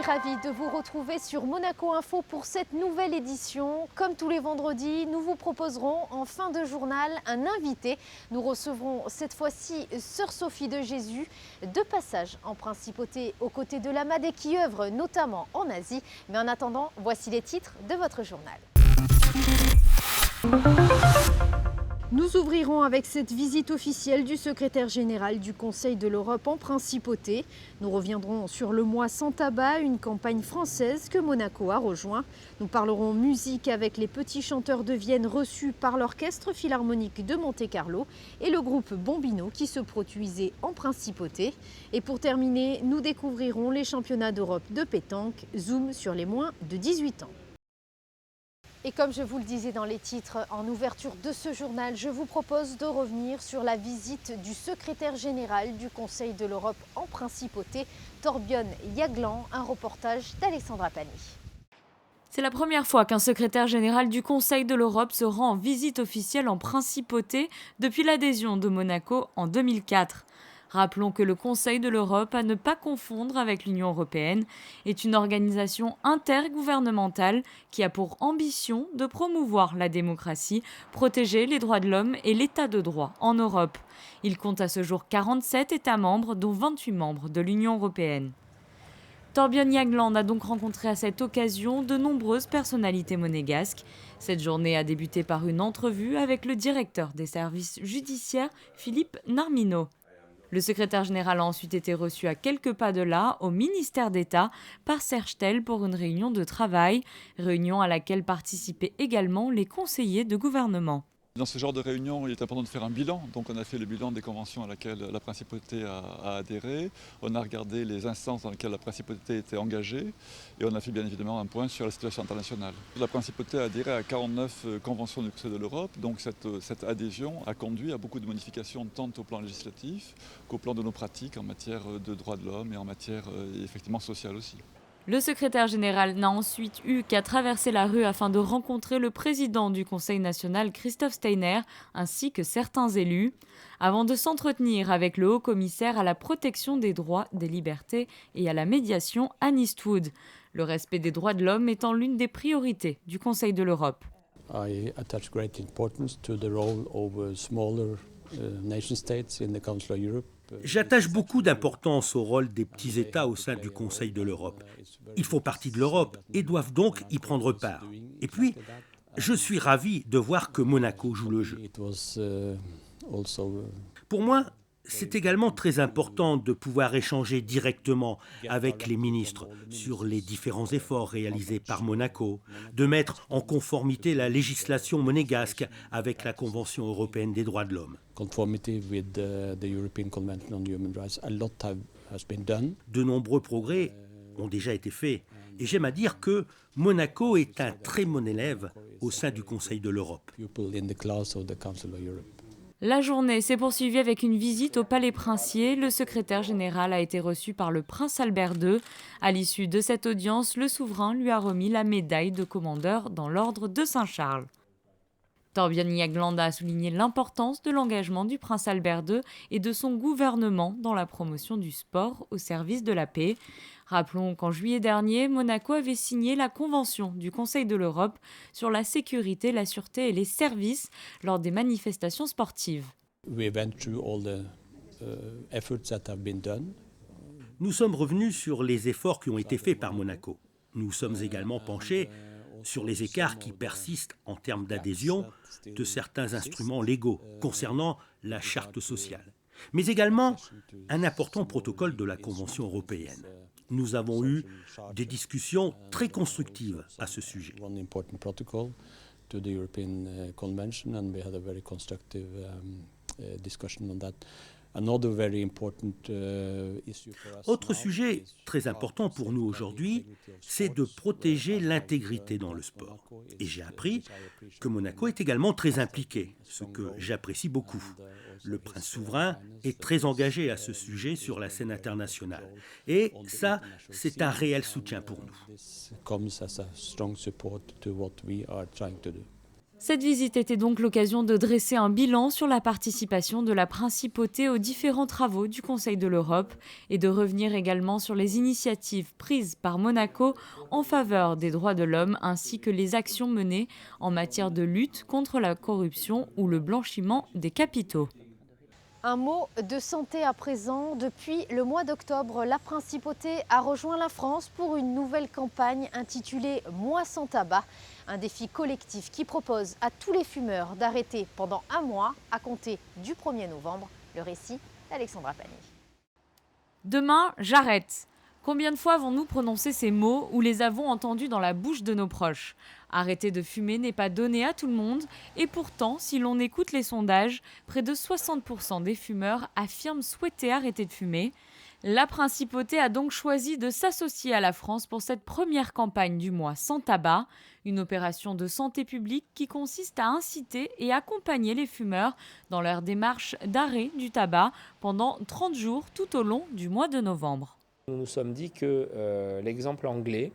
ravie de vous retrouver sur Monaco Info pour cette nouvelle édition. Comme tous les vendredis, nous vous proposerons en fin de journal un invité. Nous recevrons cette fois-ci Sœur Sophie de Jésus, de passage en principauté aux côtés de l'Amade et qui œuvre notamment en Asie. Mais en attendant, voici les titres de votre journal. Nous ouvrirons avec cette visite officielle du secrétaire général du Conseil de l'Europe en principauté. Nous reviendrons sur le mois sans tabac, une campagne française que Monaco a rejoint. Nous parlerons musique avec les petits chanteurs de Vienne reçus par l'Orchestre Philharmonique de Monte-Carlo et le groupe Bombino qui se produisait en principauté. Et pour terminer, nous découvrirons les championnats d'Europe de pétanque, zoom sur les moins de 18 ans. Et comme je vous le disais dans les titres en ouverture de ce journal, je vous propose de revenir sur la visite du secrétaire général du Conseil de l'Europe en principauté, Thorbjørn Jagland, un reportage d'Alexandra Pani. C'est la première fois qu'un secrétaire général du Conseil de l'Europe se rend en visite officielle en principauté depuis l'adhésion de Monaco en 2004. Rappelons que le Conseil de l'Europe, à ne pas confondre avec l'Union européenne, est une organisation intergouvernementale qui a pour ambition de promouvoir la démocratie, protéger les droits de l'homme et l'état de droit en Europe. Il compte à ce jour 47 États membres, dont 28 membres de l'Union européenne. Thorbjørn Jagland a donc rencontré à cette occasion de nombreuses personnalités monégasques. Cette journée a débuté par une entrevue avec le directeur des services judiciaires, Philippe Narmino. Le secrétaire général a ensuite été reçu à quelques pas de là, au ministère d'État, par Serge Tel pour une réunion de travail, réunion à laquelle participaient également les conseillers de gouvernement. Dans ce genre de réunion, il est important de faire un bilan. Donc on a fait le bilan des conventions à laquelle la principauté a adhéré. On a regardé les instances dans lesquelles la principauté était engagée. Et on a fait bien évidemment un point sur la situation internationale. La principauté a adhéré à 49 conventions du Conseil de l'Europe. Donc cette adhésion a conduit à beaucoup de modifications tant au plan législatif qu'au plan de nos pratiques en matière de droits de l'homme et en matière effectivement sociale aussi. Le secrétaire général n'a ensuite eu qu'à traverser la rue afin de rencontrer le président du Conseil national, Christophe Steiner, ainsi que certains élus, avant de s'entretenir avec le haut-commissaire à la protection des droits, des libertés et à la médiation, Anne Eastwood. Le respect des droits de l'homme étant l'une des priorités du Conseil de l'Europe. I attach great importance to the role of smaller nation states in the Council of Europe. J'attache beaucoup d'importance au rôle des petits États au sein du Conseil de l'Europe. Ils font partie de l'Europe et doivent donc y prendre part. Et puis, je suis ravi de voir que Monaco joue le jeu. Pour moi, c'est également très important de pouvoir échanger directement avec les ministres sur les différents efforts réalisés par Monaco, de mettre en conformité la législation monégasque avec la Convention européenne des droits de l'homme. De nombreux progrès ont déjà été faits et j'aime à dire que Monaco est un très bon élève au sein du Conseil de l'Europe. La journée s'est poursuivie avec une visite au Palais Princier. Le secrétaire général a été reçu par le prince Albert II. À l'issue de cette audience, le souverain lui a remis la médaille de commandeur dans l'ordre de Saint-Charles. Thorbjørn Jagland a souligné l'importance de l'engagement du prince Albert II et de son gouvernement dans la promotion du sport au service de la paix. Rappelons qu'en juillet dernier, Monaco avait signé la Convention du Conseil de l'Europe sur la sécurité, la sûreté et les services lors des manifestations sportives. Nous sommes revenus sur les efforts qui ont été faits par Monaco. Nous sommes également penchés sur les écarts qui persistent en termes d'adhésion de certains instruments légaux concernant la charte sociale, mais également un important protocole de la Convention européenne. Nous avons eu des discussions très constructives à ce sujet. Autre sujet très important pour nous aujourd'hui, c'est de protéger l'intégrité dans le sport. Et j'ai appris que Monaco est également très impliqué, ce que j'apprécie beaucoup. Le prince souverain est très engagé à ce sujet sur la scène internationale. Et ça, c'est un réel soutien pour nous. Cette visite était donc l'occasion de dresser un bilan sur la participation de la principauté aux différents travaux du Conseil de l'Europe et de revenir également sur les initiatives prises par Monaco en faveur des droits de l'homme ainsi que les actions menées en matière de lutte contre la corruption ou le blanchiment des capitaux. Un mot de santé à présent. Depuis le mois d'octobre, la Principauté a rejoint la France pour une nouvelle campagne intitulée Mois sans tabac. Un défi collectif qui propose à tous les fumeurs d'arrêter pendant un mois à compter du 1er novembre. Le récit d'Alexandra Pagny. Demain, j'arrête. Combien de fois avons-nous prononcé ces mots ou les avons entendus dans la bouche de nos proches ? Arrêter de fumer n'est pas donné à tout le monde et pourtant, si l'on écoute les sondages, près de 60% des fumeurs affirment souhaiter arrêter de fumer. La Principauté a donc choisi de s'associer à la France pour cette première campagne du mois sans tabac, une opération de santé publique qui consiste à inciter et accompagner les fumeurs dans leur démarche d'arrêt du tabac pendant 30 jours tout au long du mois de novembre. Nous nous sommes dit que l'exemple anglais,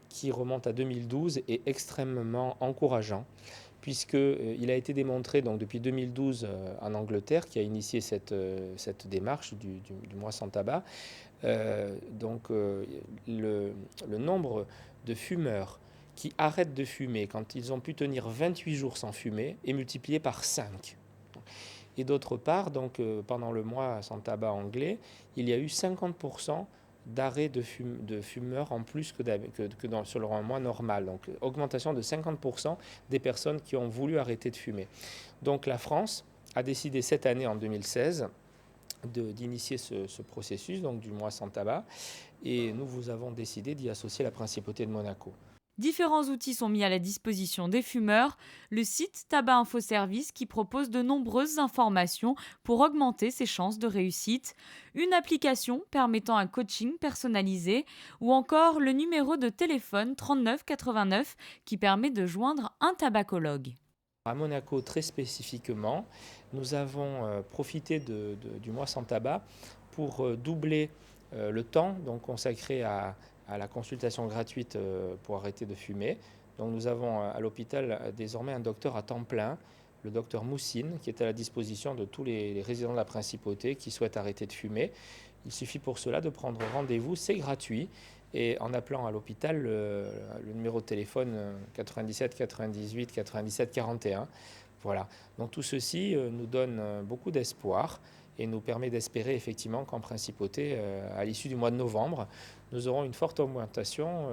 qui remonte à 2012, est extrêmement encourageant, puisqu'il a été démontré donc, depuis 2012 en Angleterre, qui a initié cette démarche du mois sans tabac. Le nombre de fumeurs qui arrêtent de fumer quand ils ont pu tenir 28 jours sans fumer est multiplié par 5. Et d'autre part, donc, pendant le mois sans tabac anglais, il y a eu 50% d'arrêt de fumeurs en plus que sur un mois normal. Donc augmentation de 50% des personnes qui ont voulu arrêter de fumer. Donc la France a décidé cette année, en 2016, d'initier ce processus donc, du mois sans tabac. Et nous vous avons décidé d'y associer la Principauté de Monaco. Différents outils sont mis à la disposition des fumeurs. Le site Tabac Info Service qui propose de nombreuses informations pour augmenter ses chances de réussite. Une application permettant un coaching personnalisé ou encore le numéro de téléphone 39 89 qui permet de joindre un tabacologue. À Monaco, très spécifiquement, nous avons profité du mois sans tabac pour doubler le temps donc, consacré à la consultation gratuite pour arrêter de fumer. Donc nous avons à l'hôpital désormais un docteur à temps plein, le docteur Moussine, qui est à la disposition de tous les résidents de la Principauté qui souhaitent arrêter de fumer. Il suffit pour cela de prendre rendez-vous, c'est gratuit. Et en appelant à l'hôpital, le numéro de téléphone 97 98 97 41. Voilà. Donc tout ceci nous donne beaucoup d'espoir et nous permet d'espérer effectivement qu'en Principauté, à l'issue du mois de novembre, nous aurons une forte augmentation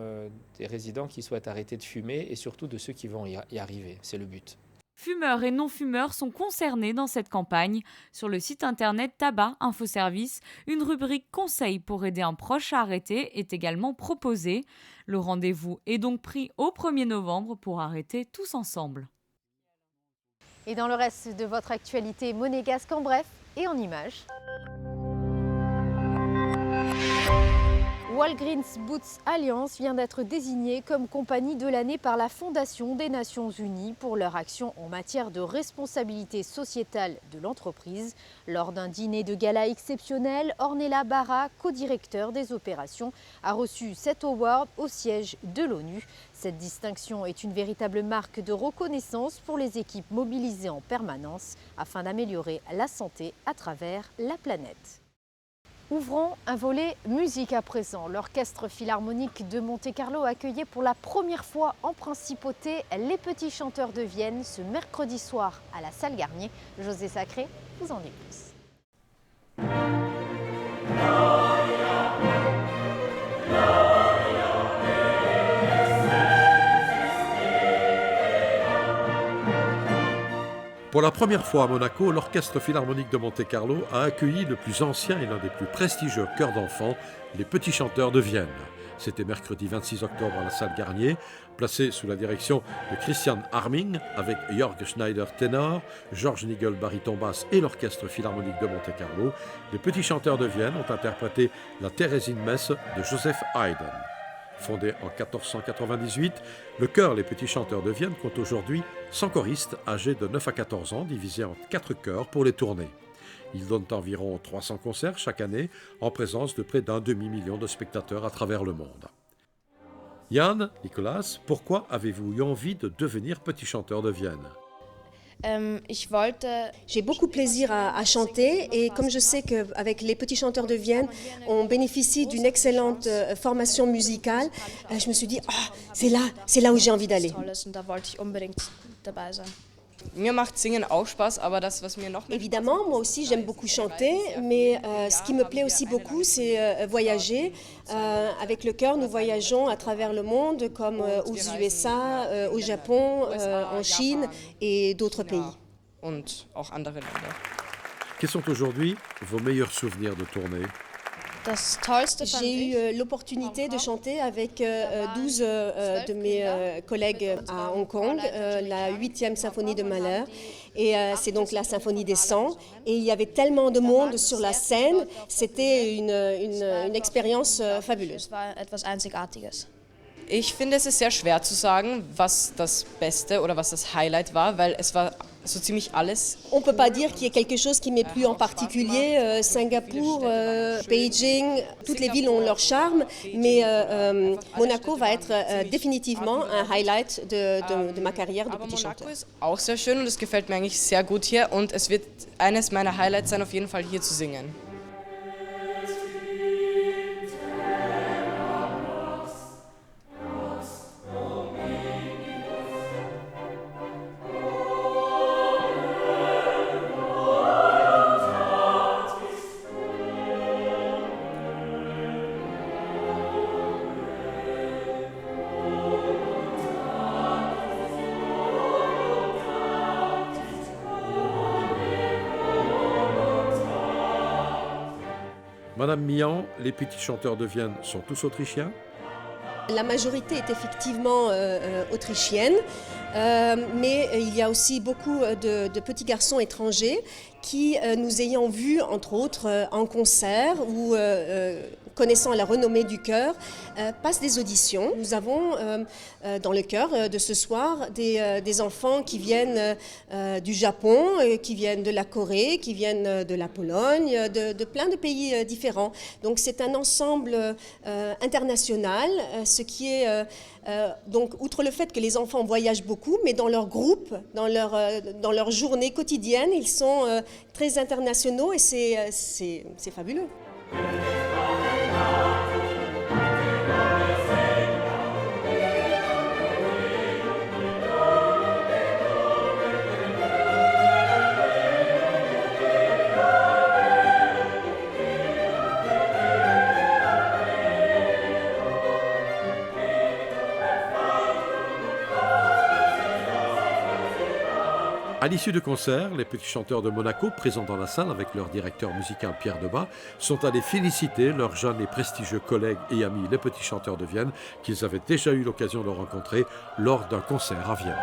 des résidents qui souhaitent arrêter de fumer et surtout de ceux qui vont y arriver. C'est le but. Fumeurs et non-fumeurs sont concernés dans cette campagne. Sur le site internet Tabac Info Service, une rubrique conseils pour aider un proche à arrêter est également proposée. Le rendez-vous est donc pris au 1er novembre pour arrêter tous ensemble. Et dans le reste de votre actualité monégasque en bref et en images. Walgreens Boots Alliance vient d'être désignée comme compagnie de l'année par la Fondation des Nations Unies pour leur action en matière de responsabilité sociétale de l'entreprise. Lors d'un dîner de gala exceptionnel, Ornella Barra, co-directeur des opérations, a reçu cet award au siège de l'ONU. Cette distinction est une véritable marque de reconnaissance pour les équipes mobilisées en permanence afin d'améliorer la santé à travers la planète. Ouvrons un volet musique à présent. L'Orchestre Philharmonique de Monte-Carlo accueillait pour la première fois en Principauté les Petits Chanteurs de Vienne ce mercredi soir à la Salle Garnier. José Sacré vous en dit plus. Pour la première fois à Monaco, l'Orchestre Philharmonique de Monte-Carlo a accueilli le plus ancien et l'un des plus prestigieux chœurs d'enfants, les Petits Chanteurs de Vienne. C'était mercredi 26 octobre à la Salle Garnier, placé sous la direction de Christian Arming, avec Jörg Schneider ténor, Georges Nigel baryton basse et l'Orchestre Philharmonique de Monte-Carlo. Les Petits Chanteurs de Vienne ont interprété la Theresienmesse de Joseph Haydn. Fondé en 1498, le chœur Les Petits Chanteurs de Vienne compte aujourd'hui 100 choristes âgés de 9 à 14 ans, divisés en 4 chœurs pour les tournées. Ils donnent environ 300 concerts chaque année, en présence de près d'1 demi-million de spectateurs à travers le monde. Yann, Nicolas, pourquoi avez-vous eu envie de devenir Petit Chanteur de Vienne ? J'ai beaucoup plaisir à chanter et comme je sais qu'avec les petits chanteurs de Vienne, on bénéficie d'une excellente formation musicale, je me suis dit, c'est là où j'ai envie d'aller. Évidemment, moi aussi j'aime beaucoup chanter, mais ce qui me plaît aussi beaucoup, c'est voyager. Avec le chœur, nous voyageons à travers le monde, comme aux USA, au Japon, en Chine et d'autres pays. Quels sont aujourd'hui vos meilleurs souvenirs de tournée? J'ai eu l'opportunité de chanter avec 12 de mes collègues à Hong Kong, la 8e symphonie de Mahler. Et c'est donc la symphonie des 100. Et il y avait tellement de monde sur la scène, c'était une expérience fabuleuse. Ich finde, es ist sehr schwer zu sagen, was das Beste oder was das Highlight war, weil es war so ziemlich alles. On ne peut pas dire qu'il y ait quelque chose qui m'ait plu en particulier. Singapour, Beijing, toutes les villes ont leur charme, mais Monaco va être définitivement un highlight de ma carrière de petit chanteur. Monaco ist auch sehr schön und es gefällt mir eigentlich sehr gut hier und es wird eines meiner Highlights sein, auf jeden Fall hier zu singen. Madame Mian, les petits chanteurs de Vienne sont tous autrichiens? La majorité est effectivement autrichienne, mais il y a aussi beaucoup de petits garçons étrangers qui, nous ayant vus, entre autres, en concert ou connaissant la renommée du chœur, passent des auditions. Nous avons dans le chœur de ce soir des enfants qui viennent du Japon, qui viennent de la Corée, qui viennent de la Pologne, de plein de pays différents. Donc c'est un ensemble international, ce qui est donc outre le fait que les enfants voyagent beaucoup, mais dans leur groupe, dans leur journée quotidienne, ils sont très internationaux et c'est fabuleux. À l'issue du concert, les petits chanteurs de Monaco, présents dans la salle avec leur directeur musical Pierre Debat, sont allés féliciter leurs jeunes et prestigieux collègues et amis, les petits chanteurs de Vienne, qu'ils avaient déjà eu l'occasion de rencontrer lors d'un concert à Vienne.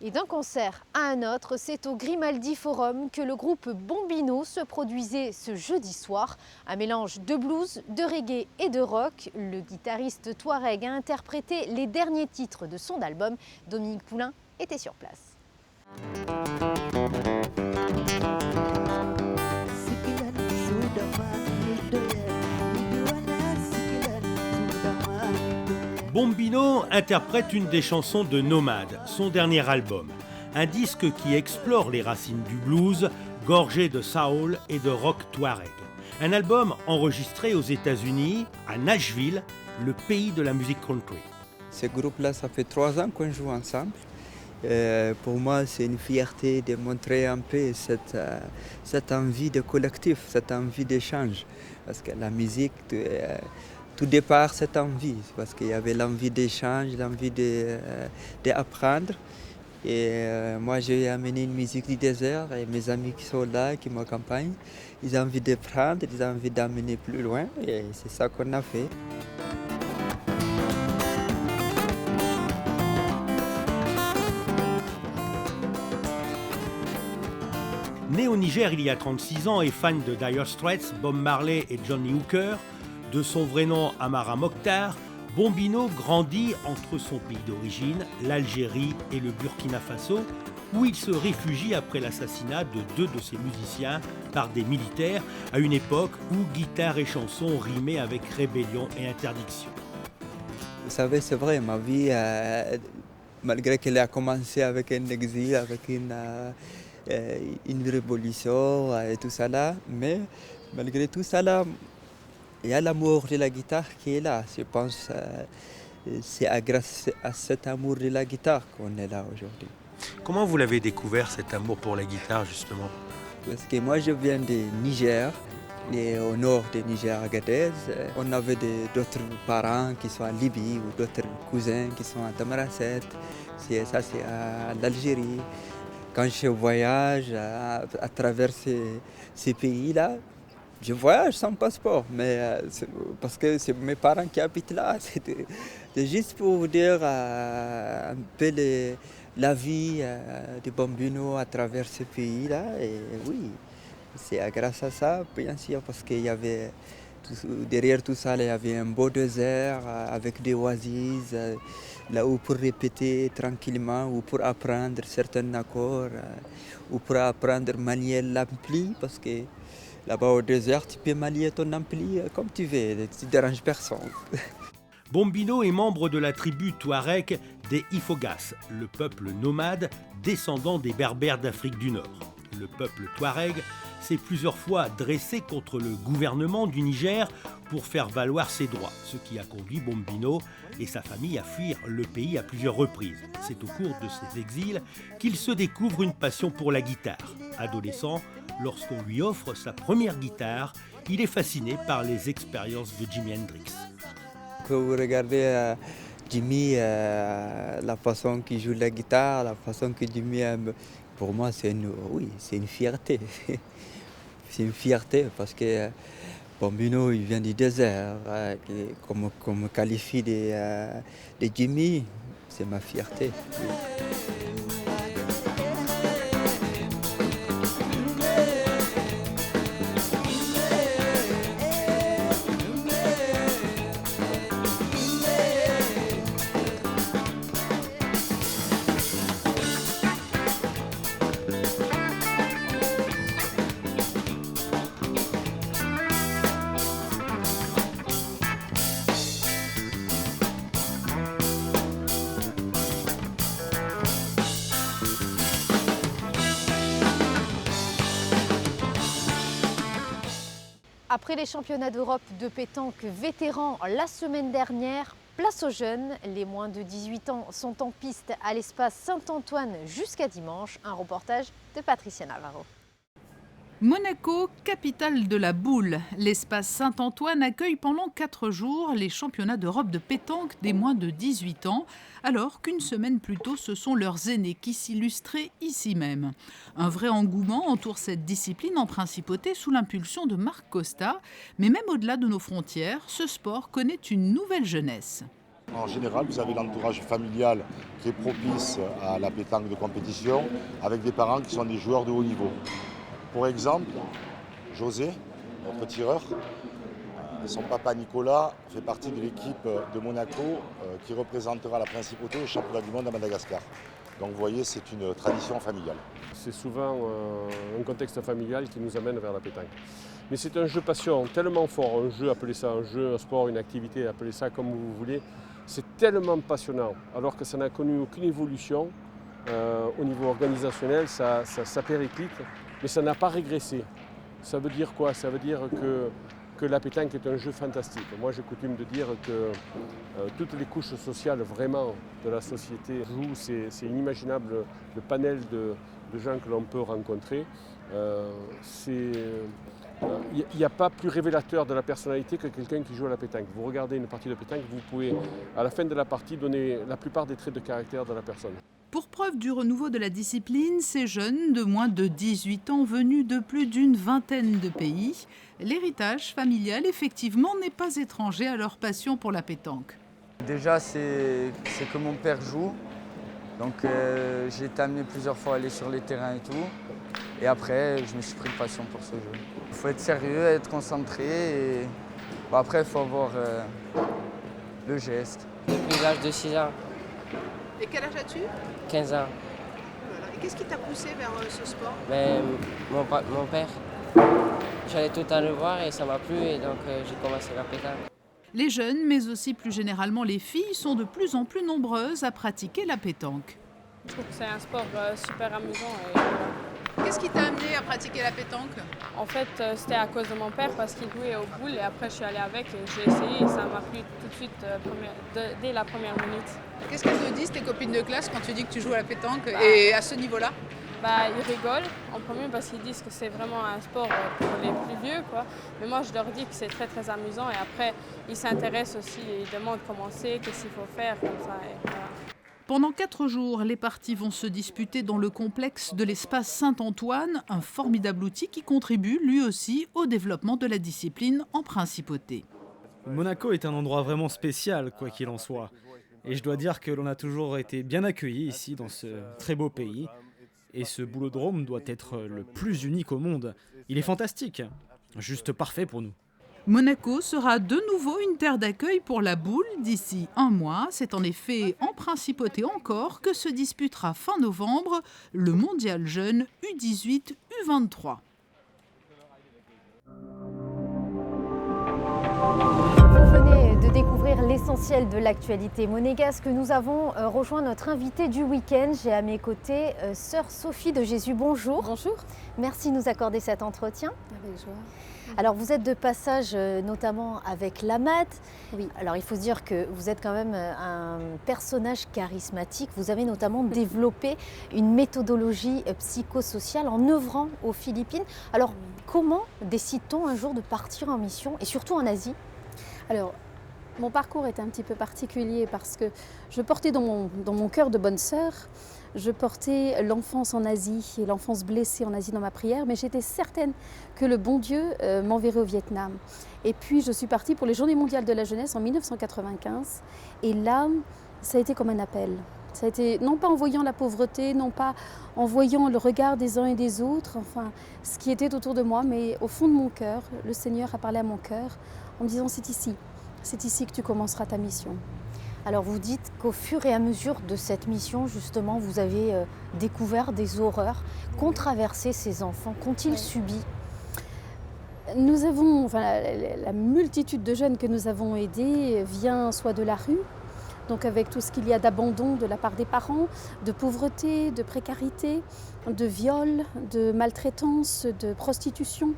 Et d'un concert à un autre, c'est au Grimaldi Forum que le groupe Bombino se produisait ce jeudi soir. Un mélange de blues, de reggae et de rock. Le guitariste Touareg a interprété les derniers titres de son album. Dominique Poulain était sur place. Bombino interprète une des chansons de Nomade, son dernier album. Un disque qui explore les racines du blues, gorgé de soul et de rock touareg. Un album enregistré aux États-Unis, à Nashville, le pays de la musique country. Ce groupe-là, ça fait 3 ans qu'on joue ensemble. Pour moi, c'est une fierté de montrer un peu cette envie de collectif, cette envie d'échange. Parce que la musique, tout départ, cette envie, parce qu'il y avait l'envie d'échange, l'envie d'apprendre. Et moi, j'ai amené une musique du désert et mes amis qui sont là, qui m'accompagnent, ils ont envie de prendre, ils ont envie d'amener plus loin et c'est ça qu'on a fait. Né au Niger il y a 36 ans et fan de Dire Straits, Bob Marley et Johnny Hooker, de son vrai nom Amara Mokhtar, Bombino grandit entre son pays d'origine, l'Algérie et le Burkina Faso, où il se réfugie après l'assassinat de 2 de ses musiciens par des militaires, à une époque où guitare et chansons rimaient avec rébellion et interdiction. Vous savez, c'est vrai, ma vie, malgré qu'elle a commencé avec un exil, avec une révolution et tout ça là, mais malgré tout ça là, il y a l'amour de la guitare qui est là. Je pense que c'est grâce à cet amour de la guitare qu'on est là aujourd'hui. Comment vous l'avez découvert, cet amour pour la guitare, justement? Parce que moi, je viens du Niger, et au nord du Niger, à Agadez. On avait d'autres parents qui sont en Libye ou d'autres cousins qui sont à Tamaracet. Ça, c'est à l'Algérie. Quand je voyage à travers ces pays-là, je voyage sans passeport, mais parce que c'est mes parents qui habitent là. C'est juste pour vous dire un peu la vie de Bombino à travers ce pays-là. Et oui, c'est grâce à ça, bien sûr, parce qu'il y avait derrière tout ça, il y avait un beau désert avec des oasis, là où pour répéter tranquillement, ou pour apprendre certains accords, ou pour apprendre à manier l'ampli, parce que là-bas au désert, tu peux manier ton ampli comme tu veux, tu ne déranges personne. Bombino est membre de la tribu Touareg des Ifogas, le peuple nomade descendant des Berbères d'Afrique du Nord. Le peuple Touareg s'est plusieurs fois dressé contre le gouvernement du Niger pour faire valoir ses droits, ce qui a conduit Bombino et sa famille à fuir le pays à plusieurs reprises. C'est au cours de ces exils qu'il se découvre une passion pour la guitare. Adolescent, lorsqu'on lui offre sa première guitare, il est fasciné par les expériences de Jimi Hendrix. Quand vous regardez Jimi, la façon qu'il joue la guitare, la façon que Jimi aime, pour moi c'est une fierté. C'est une fierté parce que Bombino il vient du désert, comme me qualifie de Jimi, c'est ma fierté. Après les championnats d'Europe de pétanque vétérans la semaine dernière, place aux jeunes. Les moins de 18 ans sont en piste à l'espace Saint-Antoine jusqu'à dimanche. Un reportage de Patricia Navarro. Monaco, capitale de la boule. L'espace Saint-Antoine accueille pendant 4 jours les championnats d'Europe de pétanque des moins de 18 ans, alors qu'une semaine plus tôt, ce sont leurs aînés qui s'illustraient ici même. Un vrai engouement entoure cette discipline en principauté sous l'impulsion de Marc Costa. Mais même au-delà de nos frontières, ce sport connaît une nouvelle jeunesse. En général, vous avez l'entourage familial qui est propice à la pétanque de compétition, avec des parents qui sont des joueurs de haut niveau. Pour exemple, José, notre tireur, son papa Nicolas fait partie de l'équipe de Monaco qui représentera la principauté au championnat du monde à Madagascar. Donc vous voyez, c'est une tradition familiale. C'est souvent un contexte familial qui nous amène vers la pétanque. Mais c'est un jeu passion tellement fort, un jeu, appelez ça un jeu, un sport, une activité, appelez ça comme vous voulez. C'est tellement passionnant, alors que ça n'a connu aucune évolution. Au niveau organisationnel, ça périclite, mais ça n'a pas régressé. Ça veut dire quoi? Ça veut dire que la pétanque est un jeu fantastique. Moi, j'ai coutume de dire que toutes les couches sociales vraiment de la société jouent. C'est inimaginable le panel de gens que l'on peut rencontrer. Il n'y a pas plus révélateur de la personnalité que quelqu'un qui joue à la pétanque. Vous regardez une partie de pétanque, vous pouvez, à la fin de la partie, donner la plupart des traits de caractère de la personne. Pour preuve du renouveau de la discipline, ces jeunes de moins de 18 ans venus de plus d'une vingtaine de pays, l'héritage familial effectivement n'est pas étranger à leur passion pour la pétanque. Déjà c'est que mon père joue, donc j'ai été amené plusieurs fois à aller sur les terrains et tout. Et après je me suis pris de passion pour ce jeu. Il faut être sérieux, être concentré et après il faut avoir le geste. Depuis l'âge de 6 ans. Et quel âge as-tu? 15 ans. Et qu'est-ce qui t'a poussé vers ce sport? Mon père. J'allais tout le temps le voir et ça m'a plu et donc j'ai commencé la pétanque. Les jeunes, mais aussi plus généralement les filles, sont de plus en plus nombreuses à pratiquer la pétanque. Je trouve que c'est un sport super amusant. Qu'est-ce qui t'a amené à pratiquer la pétanque? En fait, c'était à cause de mon père parce qu'il jouait aux boules et après je suis allée avec et j'ai essayé et ça m'a plu tout de suite dès la première minute. Qu'est-ce qu'elles te disent tes copines de classe quand tu dis que tu joues à la pétanque et à ce niveau-là? Ils rigolent en premier parce qu'ils disent que c'est vraiment un sport pour les plus vieux, quoi. Mais moi je leur dis que c'est très très amusant et après ils s'intéressent aussi et ils demandent comment c'est, qu'est-ce qu'il faut faire comme ça. Et voilà. Pendant 4 jours, les parties vont se disputer dans le complexe de l'espace Saint-Antoine, un formidable outil qui contribue lui aussi au développement de la discipline en principauté. Monaco est un endroit vraiment spécial, quoi qu'il en soit. Et je dois dire que l'on a toujours été bien accueillis ici dans ce très beau pays. Et ce boulodrome doit être le plus unique au monde. Il est fantastique, juste parfait pour nous. Monaco sera de nouveau une terre d'accueil pour la boule d'ici 1 mois. C'est en effet en principauté encore que se disputera fin novembre le mondial jeune U18-U23. Vous venez de découvrir l'essentiel de l'actualité monégasque. Nous avons rejoint notre invité du week-end. J'ai à mes côtés sœur Sophie de Jésus. Bonjour. Bonjour. Merci de nous accorder cet entretien. Avec joie. Alors vous êtes de passage notamment avec l'AMAT. Oui. Alors il faut se dire que vous êtes quand même un personnage charismatique. Vous avez notamment développé une méthodologie psychosociale en œuvrant aux Philippines. Alors comment décide-t-on un jour de partir en mission et surtout en Asie? Alors mon parcours était un petit peu particulier parce que je portais dans mon cœur de bonne sœur, je portais l'enfance en Asie et l'enfance blessée en Asie dans ma prière, mais j'étais certaine que le bon Dieu m'enverrait au Vietnam. Et puis je suis partie pour les Journées mondiales de la jeunesse en 1995 et là, ça a été comme un appel. Ça a été non pas en voyant la pauvreté, non pas en voyant le regard des uns et des autres, enfin ce qui était autour de moi, mais au fond de mon cœur, le Seigneur a parlé à mon cœur en me disant c'est ici que tu commenceras ta mission. Alors vous dites qu'au fur et à mesure de cette mission, justement, vous avez découvert des horreurs qu'ont traversé ces enfants, qu'ont-ils subi? Nous avons, la multitude de jeunes que nous avons aidés vient soit de la rue, donc avec tout ce qu'il y a d'abandon de la part des parents, de pauvreté, de précarité, de viol, de maltraitance, de prostitution.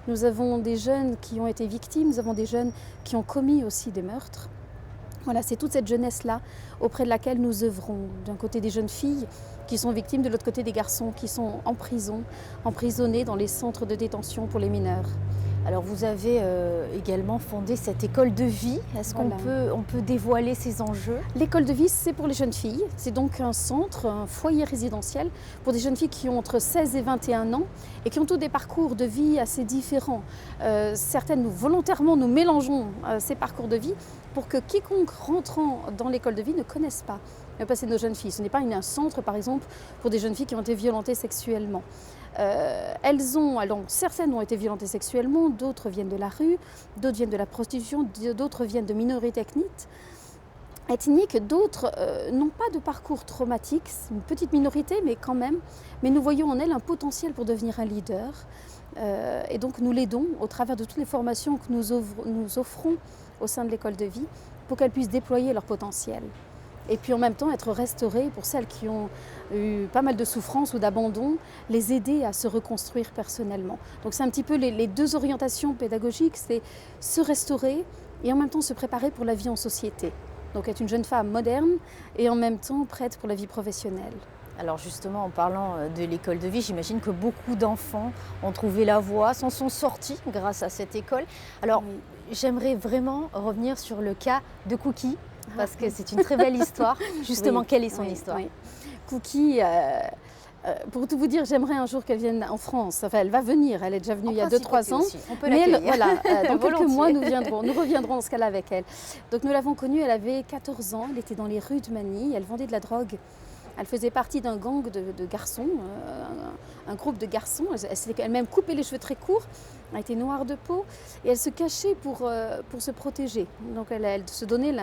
Nous avons des jeunes qui ont été victimes, nous avons des jeunes qui ont commis aussi des meurtres. Voilà, c'est toute cette jeunesse-là auprès de laquelle nous œuvrons. D'un côté des jeunes filles qui sont victimes, de l'autre côté des garçons qui sont en prison, emprisonnés dans les centres de détention pour les mineurs. Alors vous avez également fondé cette école de vie. Est-ce qu'on peut dévoiler ces enjeux? L'école de vie, c'est pour les jeunes filles. C'est donc un centre, un foyer résidentiel pour des jeunes filles qui ont entre 16 et 21 ans et qui ont tous des parcours de vie assez différents. Certaines, volontairement, nous mélangeons ces parcours de vie pour que quiconque rentrant dans l'école de vie ne connaisse pas le passé de nos jeunes filles. Ce n'est pas un centre, par exemple, pour des jeunes filles qui ont été violentées sexuellement. Certaines ont été violentées sexuellement, d'autres viennent de la rue, d'autres viennent de la prostitution, d'autres viennent de minorités ethniques, d'autres n'ont pas de parcours traumatique, c'est une petite minorité, mais quand même. Mais nous voyons en elles un potentiel pour devenir un leader. Et donc nous l'aidons au travers de toutes les formations que nous offrons au sein de l'école de vie pour qu'elles puissent déployer leur potentiel. Et puis en même temps être restaurées pour celles qui ont eu pas mal de souffrances ou d'abandon, les aider à se reconstruire personnellement. Donc c'est un petit peu les deux orientations pédagogiques, c'est se restaurer et en même temps se préparer pour la vie en société. Donc être une jeune femme moderne et en même temps prête pour la vie professionnelle. Alors justement, en parlant de l'école de vie, j'imagine que beaucoup d'enfants ont trouvé la voie, s'en sont sortis grâce à cette école. Alors j'aimerais vraiment revenir sur le cas de Cookie, parce que c'est une très belle histoire. Justement, quelle est son histoire? Cookie, pour tout vous dire, j'aimerais un jour qu'elle vienne en France. Enfin, elle va venir, elle est déjà venue il y a 2-3 ans. Aussi. On peut Mais l'accueillir. dans quelques Volontiers. mois, nous reviendrons dans ce cas-là avec elle. Donc nous l'avons connue, elle avait 14 ans, elle était dans les rues de Manille, elle vendait de la drogue. Elle faisait partie d'un gang de garçons, un groupe de garçons. Elle s'était elle-même coupé les cheveux très courts, elle était noire de peau et elle se cachait pour se protéger. Donc elle se donnait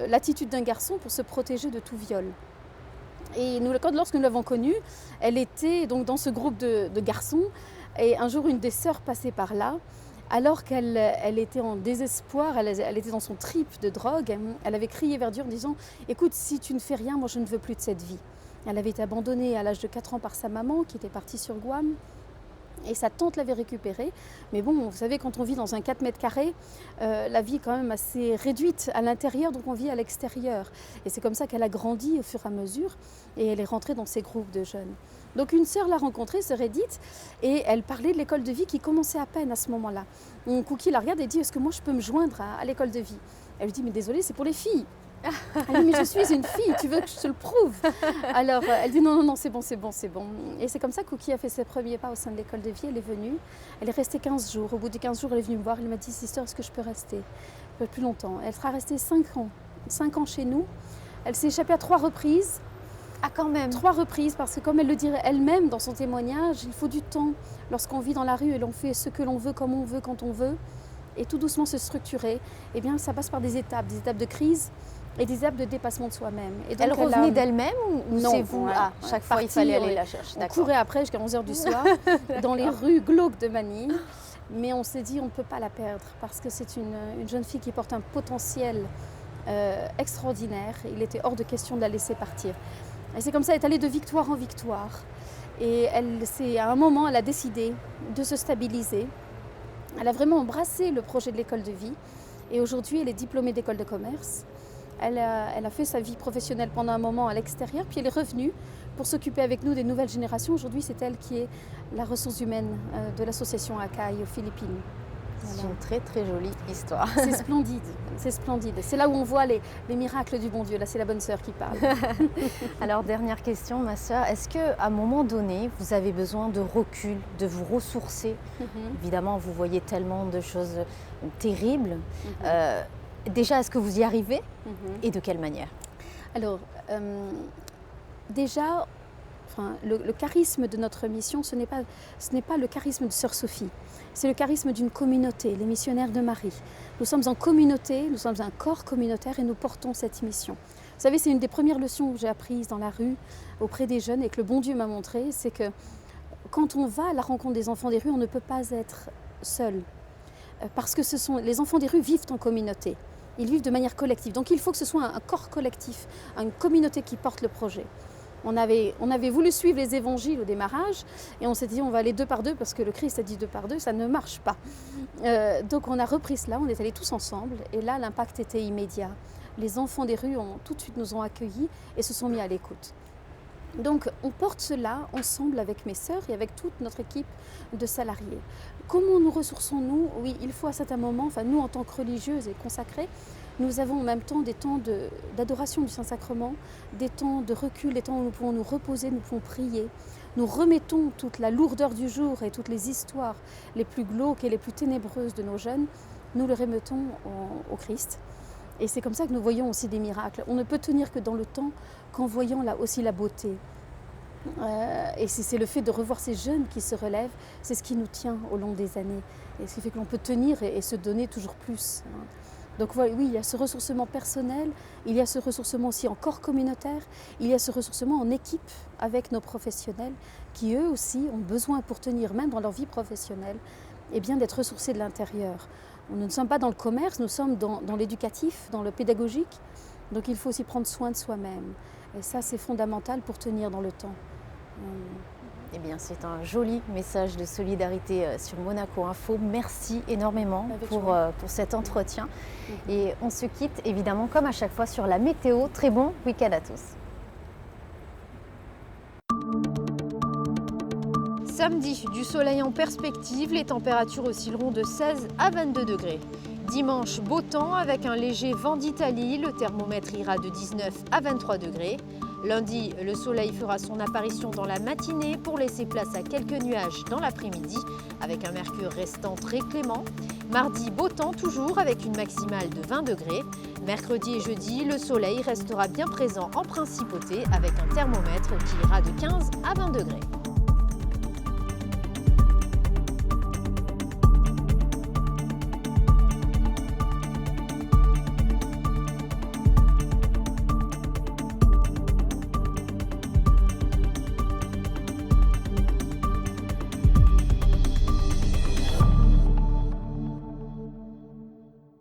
l'attitude d'un garçon pour se protéger de tout viol. Et lorsque nous l'avons connue, elle était donc dans ce groupe de garçons et un jour une des sœurs passait par là. Alors qu'elle était en désespoir, elle était dans son trip de drogue, elle avait crié vers Dieu en disant « Écoute, si tu ne fais rien, moi je ne veux plus de cette vie ». Elle avait été abandonnée à l'âge de 4 ans par sa maman qui était partie sur Guam. Et sa tante l'avait récupérée. Mais bon, vous savez, quand on vit dans un 4 mètres carrés, la vie est quand même assez réduite à l'intérieur, donc on vit à l'extérieur. Et c'est comme ça qu'elle a grandi au fur et à mesure et elle est rentrée dans ces groupes de jeunes. Donc une sœur l'a rencontrée, sœur Edith, et elle parlait de l'école de vie qui commençait à peine à ce moment-là. Cookie la regarde et dit « Est-ce que moi je peux me joindre à l'école de vie ?» Elle lui dit « Mais désolée, c'est pour les filles !» Elle dit « Mais je suis une fille, tu veux que je te le prouve ?» Alors elle dit « Non, c'est bon. » Et c'est comme ça que Cookie a fait ses premiers pas au sein de l'école de vie. Elle est venue, elle est restée 15 jours. Au bout de 15 jours, elle est venue me voir, elle m'a dit « Sister, est-ce que je peux rester ?» Plus longtemps. Elle sera restée 5 ans. 5 ans chez nous. Elle s'est échappée à 3 reprises. Ah, quand même. 3 reprises, parce que comme elle le dirait elle-même dans son témoignage, il faut du temps. Lorsqu'on vit dans la rue et l'on fait ce que l'on veut, comme on veut, quand on veut, et tout doucement se structurer, eh bien ça passe par des étapes de crise et des étapes de dépassement de soi-même. Et donc, elle revenait d'elle-même ou c'est vous chaque fois il fallait aller la chercher? On courait après jusqu'à 11h du soir dans les rues glauques de Manille. Mais on s'est dit on ne peut pas la perdre parce que c'est une jeune fille qui porte un potentiel extraordinaire. Il était hors de question de la laisser partir. Et c'est comme ça, elle est allée de victoire en victoire. Et à un moment, elle a décidé de se stabiliser. Elle a vraiment embrassé le projet de l'école de vie. Et aujourd'hui, elle est diplômée d'école de commerce. Elle a fait sa vie professionnelle pendant un moment à l'extérieur, puis elle est revenue pour s'occuper avec nous des nouvelles générations. Aujourd'hui, c'est elle qui est la ressource humaine de l'association ACAI aux Philippines. C'est une très très jolie histoire. C'est splendide, c'est splendide. C'est là où on voit les miracles du bon Dieu. Là, c'est la bonne sœur qui parle. Alors, dernière question, ma sœur. Est-ce qu'à un moment donné, vous avez besoin de recul, de vous ressourcer? Évidemment, vous voyez tellement de choses terribles. Déjà, est-ce que vous y arrivez? Et de quelle manière? Alors, déjà, le charisme de notre mission, ce n'est pas le charisme de Sœur Sophie. C'est le charisme d'une communauté, les missionnaires de Marie. Nous sommes en communauté, nous sommes un corps communautaire et nous portons cette mission. Vous savez, c'est une des premières leçons que j'ai apprises dans la rue, auprès des jeunes, et que le bon Dieu m'a montré, c'est que quand on va à la rencontre des enfants des rues, on ne peut pas être seul. Parce que les enfants des rues vivent en communauté. Ils vivent de manière collective. Donc il faut que ce soit un corps collectif, une communauté qui porte le projet. On avait voulu suivre les évangiles au démarrage et on s'est dit on va aller 2 par 2 parce que le Christ a dit 2 par 2, ça ne marche pas. Donc on a repris cela, on est allés tous ensemble et là l'impact était immédiat. Les enfants des rues tout de suite nous ont accueillis et se sont mis à l'écoute. Donc on porte cela ensemble avec mes sœurs et avec toute notre équipe de salariés. Comment nous ressourçons-nous? Oui, il faut à certains moments, nous en tant que religieuses et consacrées, nous avons en même temps des temps d'adoration du Saint-Sacrement, des temps de recul, des temps où nous pouvons nous reposer, nous pouvons prier. Nous remettons toute la lourdeur du jour et toutes les histoires les plus glauques et les plus ténébreuses de nos jeunes, nous les remettons au Christ. Et c'est comme ça que nous voyons aussi des miracles. On ne peut tenir que dans le temps qu'en voyant là aussi la beauté. Et c'est le fait de revoir ces jeunes qui se relèvent, c'est ce qui nous tient au long des années. Et ce qui fait que l'on peut tenir et se donner toujours plus. Donc oui, il y a ce ressourcement personnel, il y a ce ressourcement aussi en corps communautaire, il y a ce ressourcement en équipe avec nos professionnels qui eux aussi ont besoin pour tenir, même dans leur vie professionnelle, d'être ressourcés de l'intérieur. Nous ne sommes pas dans le commerce, nous sommes dans l'éducatif, dans le pédagogique, donc il faut aussi prendre soin de soi-même. Et ça, c'est fondamental pour tenir dans le temps. Eh bien, c'est un joli message de solidarité sur Monaco Info. Merci énormément pour cet entretien. Et on se quitte évidemment comme à chaque fois sur la météo. Très bon week-end à tous. Samedi, du soleil en perspective, les températures oscilleront de 16 à 22 degrés. Dimanche, beau temps avec un léger vent d'Italie, le thermomètre ira de 19 à 23 degrés. Lundi, le soleil fera son apparition dans la matinée pour laisser place à quelques nuages dans l'après-midi, avec un mercure restant très clément. Mardi, beau temps toujours avec une maximale de 20 degrés. Mercredi et jeudi, le soleil restera bien présent en principauté avec un thermomètre qui ira de 15 à 20 degrés.